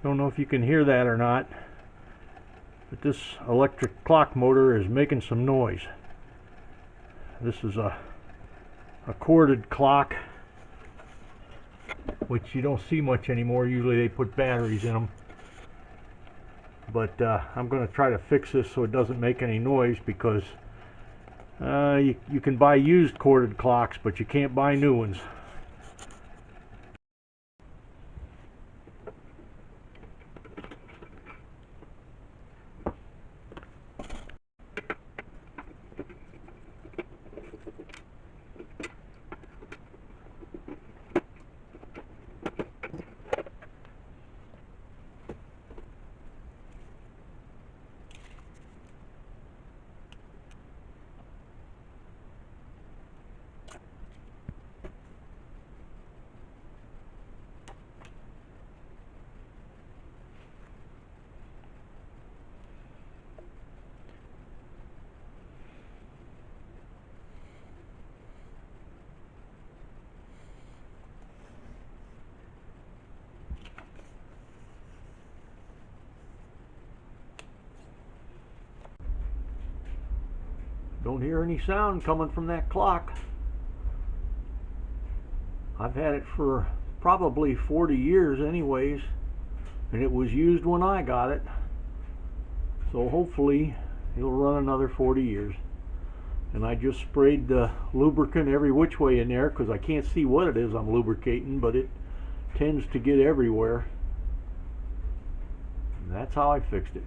Don't know if you can hear that or not, but this electric clock motor is making some noise. This is a corded clock, which you don't see much anymore. Usually they put batteries in them. But I'm going to try to fix this so it doesn't make any noise, because you can buy used corded clocks, but you can't buy new ones. Don't hear any sound coming from that clock. I've had it for probably 40 years anyways, and it was used when I got it, so hopefully it'll run another 40 years. And I just sprayed the lubricant every which way in there, because I can't see what it is I'm lubricating, but it tends to get everywhere. And that's how I fixed it.